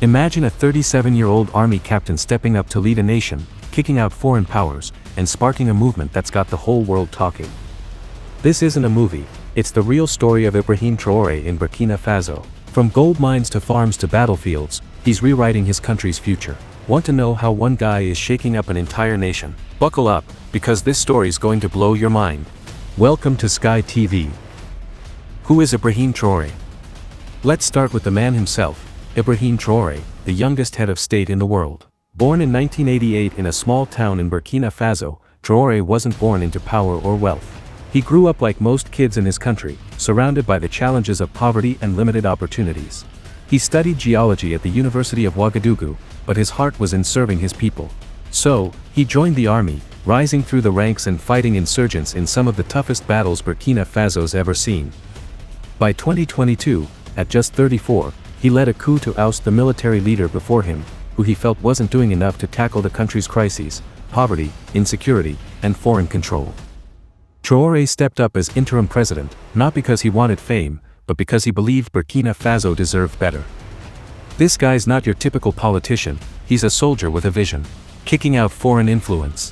Imagine a 37-year-old army captain stepping up to lead a nation, kicking out foreign powers, and sparking a movement that's got the whole world talking. This isn't a movie, it's the real story of Ibrahim Traoré in Burkina Faso. From gold mines to farms to battlefields, he's rewriting his country's future. Want to know how one guy is shaking up an entire nation? Buckle up, because this story's going to blow your mind. Welcome to Sky TV. Who is Ibrahim Traoré? Let's start with the man himself, Ibrahim Traoré, the youngest head of state in the world. Born in 1988 in a small town in Burkina Faso, Traoré wasn't born into power or wealth. He grew up like most kids in his country, surrounded by the challenges of poverty and limited opportunities. He studied geology at the University of Ouagadougou, but his heart was in serving his people. So, he joined the army, rising through the ranks and fighting insurgents in some of the toughest battles Burkina Faso's ever seen. By 2022, at just 34, he led a coup to oust the military leader before him, who he felt wasn't doing enough to tackle the country's crises: poverty, insecurity, and foreign control. Traoré stepped up as interim president, not because he wanted fame, but because he believed Burkina Faso deserved better. This guy's not your typical politician, he's a soldier with a vision, kicking out foreign influence.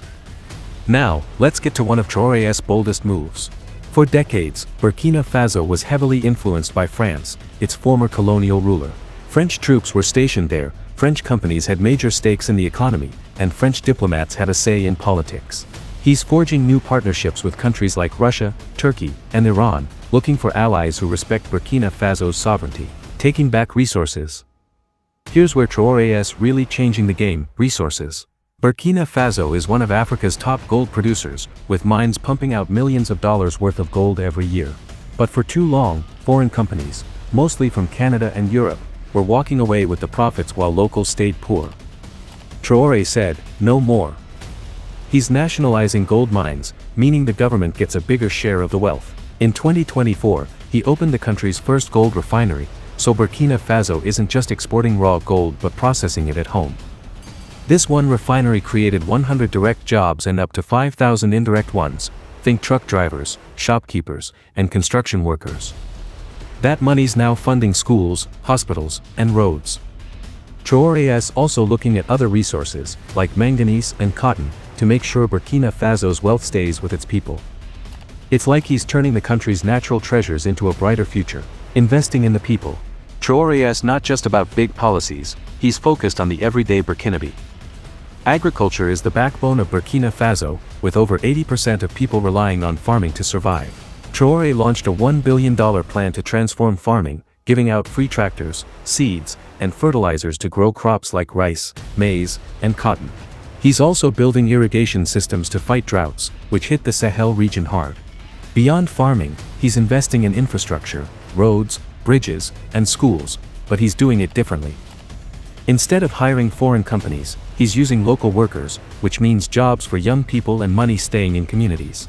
Now, let's get to one of Traoré's boldest moves. For decades, Burkina Faso was heavily influenced by France, its former colonial ruler. French troops were stationed there, French companies had major stakes in the economy, and French diplomats had a say in politics. He's forging new partnerships with countries like Russia, Turkey, and Iran, looking for allies who respect Burkina Faso's sovereignty, taking back resources. Here's where Traoré really changing the game: resources. Burkina Faso is one of Africa's top gold producers, with mines pumping out millions of dollars worth of gold every year. But for too long, foreign companies, mostly from Canada and Europe, were walking away with the profits while locals stayed poor. Traoré said, "No more." He's nationalizing gold mines, meaning the government gets a bigger share of the wealth. In 2024, he opened the country's first gold refinery, so Burkina Faso isn't just exporting raw gold but processing it at home. This one refinery created 100 direct jobs and up to 5,000 indirect ones. Think truck drivers, shopkeepers, and construction workers. That money's now funding schools, hospitals, and roads. Traoré is also looking at other resources, like manganese and cotton, to make sure Burkina Faso's wealth stays with its people. It's like he's turning the country's natural treasures into a brighter future, investing in the people. Traoré is not just about big policies, he's focused on the everyday Burkinabe. Agriculture is the backbone of Burkina Faso, with over 80% of people relying on farming to survive. Traoré launched a $1 billion plan to transform farming, giving out free tractors, seeds, and fertilizers to grow crops like rice, maize, and cotton. He's also building irrigation systems to fight droughts, which hit the Sahel region hard. Beyond farming, he's investing in infrastructure, roads, bridges, and schools, but he's doing it differently. Instead of hiring foreign companies, he's using local workers, which means jobs for young people and money staying in communities.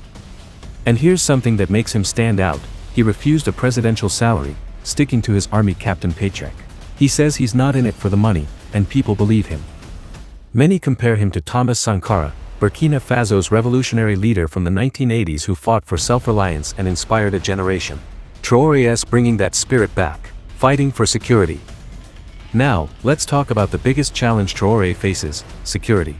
And here's something that makes him stand out: he refused a presidential salary, sticking to his army captain paycheck. He says he's not in it for the money, and people believe him. Many compare him to Thomas Sankara, Burkina Faso's revolutionary leader from the 1980s who fought for self-reliance and inspired a generation. Traoré is bringing that spirit back, fighting for security. Now, let's talk about the biggest challenge Traoré faces: security.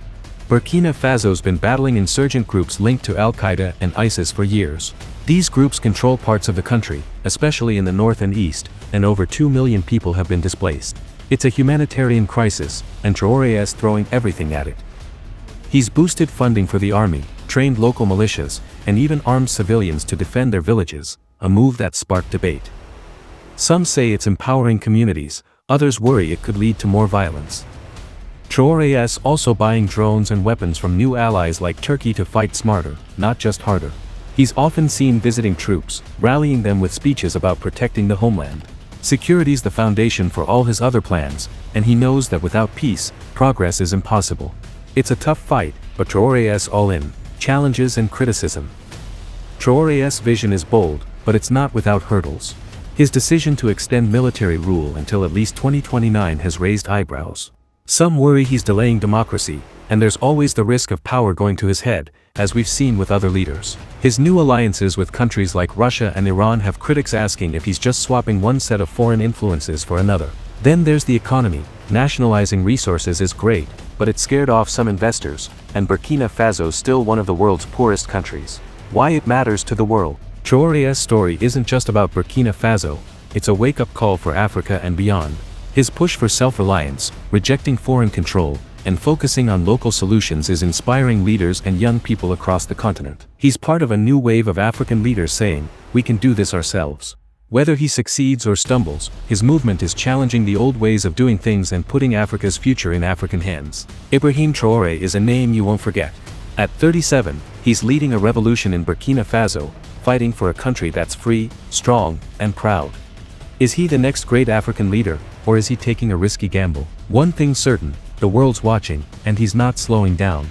Burkina Faso's been battling insurgent groups linked to Al-Qaeda and ISIS for years. These groups control parts of the country, especially in the north and east, and over 2 million people have been displaced. It's a humanitarian crisis, and Traoré is throwing everything at it. He's boosted funding for the army, trained local militias, and even armed civilians to defend their villages, a move that sparked debate. Some say it's empowering communities, others worry it could lead to more violence. Traoré is also buying drones and weapons from new allies like Turkey to fight smarter, not just harder. He's often seen visiting troops, rallying them with speeches about protecting the homeland. Security's the foundation for all his other plans, and he knows that without peace, progress is impossible. It's a tough fight, but Traoré is all in, challenges and criticism. Traoré's vision is bold, but it's not without hurdles. His decision to extend military rule until at least 2029 has raised eyebrows. Some worry he's delaying democracy, and there's always the risk of power going to his head, as we've seen with other leaders. His new alliances with countries like Russia and Iran have critics asking if he's just swapping one set of foreign influences for another. Then there's the economy. Nationalizing resources is great, but it scared off some investors, and Burkina Faso is still one of the world's poorest countries. Why it matters to the world. Traoré's story isn't just about Burkina Faso, it's a wake-up call for Africa and beyond. His push for self-reliance, rejecting foreign control, and focusing on local solutions is inspiring leaders and young people across the continent. He's part of a new wave of African leaders saying, "We can do this ourselves." Whether he succeeds or stumbles, his movement is challenging the old ways of doing things and putting Africa's future in African hands. Ibrahim Traoré is a name you won't forget. At 37, he's leading a revolution in Burkina Faso, fighting for a country that's free, strong, and proud. Is he the next great African leader, or is he taking a risky gamble? One thing's certain, the world's watching, and he's not slowing down.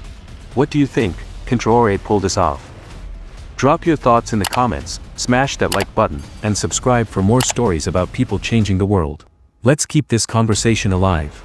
What do you think? Can Traoré pull this off? Drop your thoughts in the comments, smash that like button, and subscribe for more stories about people changing the world. Let's keep this conversation alive.